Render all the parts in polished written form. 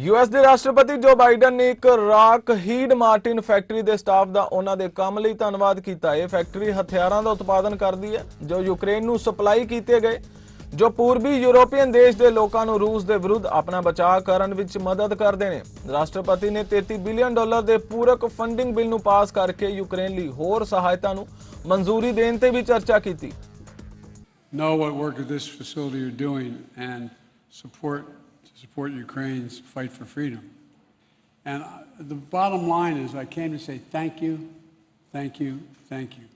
US ਦੇ ਰਾਸ਼ਟਰਪਤੀ ਜੋ ਬਾਈਡਨ ਨੇ ਇੱਕ ਰਾਕਹੀਡ ਮਾਰਟਿਨ ਫੈਕਟਰੀ ਦੇ ਸਟਾਫ ਦਾ ਉਹਨਾਂ ਦੇ ਕੰਮ ਲਈ ਧੰਨਵਾਦ ਕੀਤਾ। ਇਹ ਫੈਕਟਰੀ ਹਥਿਆਰਾਂ ਦਾ ਉਤਪਾਦਨ ਕਰਦੀ ਹੈ ਜੋ ਯੂਕਰੇਨ ਨੂੰ ਸਪਲਾਈ ਕੀਤੇ ਗਏ जो पूर्वी यूरोपियन देश के लोगों को रूस के विरुद्ध अपना बचाव करने विच मदद करते हैं। राष्ट्रपति ने $33 बिलियन के पूरक फंडिंग बिल नूं पास करके यूक्रेन लई होर सहायता नूं मंजूरी देने ते भी चर्चा की। Know what work at this facility you're doing and support Ukraine's fight for freedom. And the bottom line is I came to say thank you, thank you, thank you.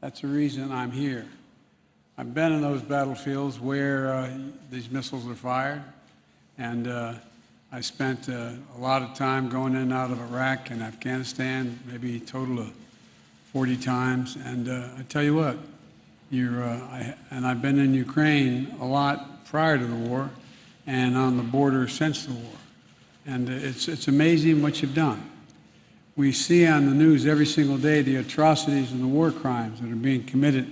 That's the reason I'm here. I've been in those battlefields where these missiles are fired, and I spent a lot of time going in and out of Iraq and Afghanistan, maybe a total of 40 times. And I tell you what, and I've been in Ukraine a lot prior to the war and on the border since the war. And it's amazing what you've done. We see on the news every single day the atrocities and the war crimes that are being committed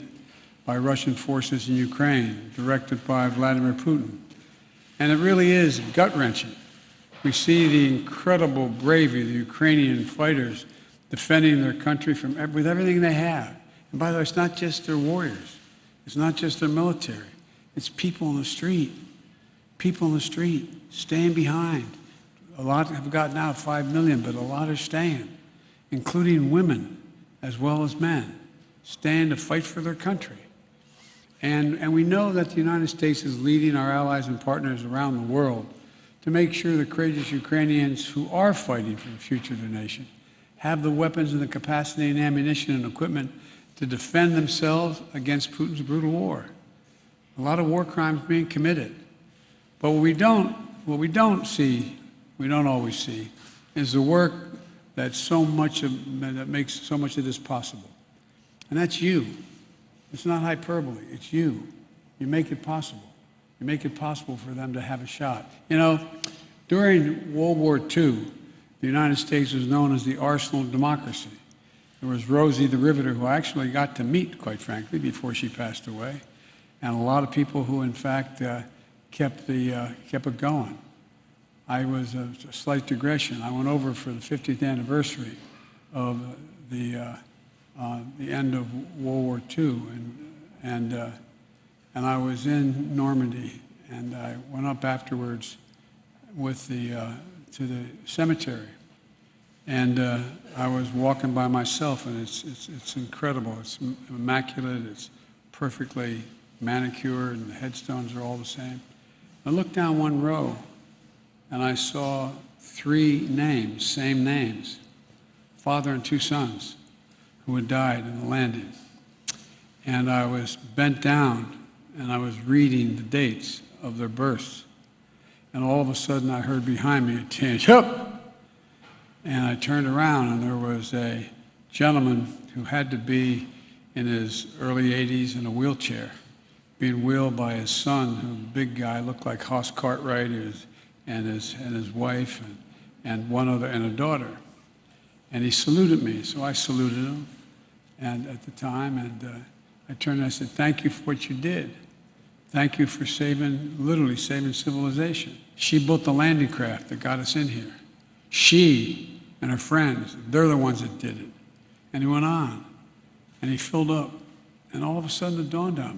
by Russian forces in Ukraine, directed by Vladimir Putin. And it really is gut-wrenching. We see the incredible bravery of the Ukrainian fighters defending their country with everything they have. And by the way, it's not just their warriors. It's not just their military. It's people in the street. People in the street staying behind. A lot have gotten out, 5 million, but a lot are staying, including women as well as men, staying to fight for their country. And we know that the United States is leading our allies and partners around the world to make sure the courageous Ukrainians who are fighting for the future of their nation have the weapons and the capacity and ammunition and equipment to defend themselves against Putin's brutal war. A lot of war crimes being committed. But what we don't see, we don't always see, is the work that makes so much of this possible. And that's you. It's not hyperbole, it's you. You make it possible. You make it possible for them to have a shot. You know, during World War II, the United States was known as the arsenal of democracy. There was Rosie the Riveter, who I actually got to meet, quite frankly, before she passed away, and a lot of people who, in fact, kept it going. I was a slight digression. I went over for the 50th anniversary of the end of World War II, and I was in Normandy, and I went up afterwards to the cemetery, and I was walking by myself, and it's incredible. It's immaculate. It's perfectly manicured, and the headstones are all the same. I looked down one row, and I saw 3 names, same names, father and 2 sons, who had died in the landing. And I was bent down and I was reading the dates of their births. And all of a sudden I heard behind me a tinge, hup! And I turned around and there was a gentleman who had to be in his early 80s in a wheelchair, being wheeled by his son, who was a big guy, looked like Hoss Cartwright, and his wife and one other, and a daughter. And he saluted me, so I saluted him. And at the time, and I turned and I said, thank you for what you did. Thank you for literally saving civilization. She built the landing craft that got us in here. She and her friends, they're the ones that did it. And he went on, and he filled up. And all of a sudden it dawned on me.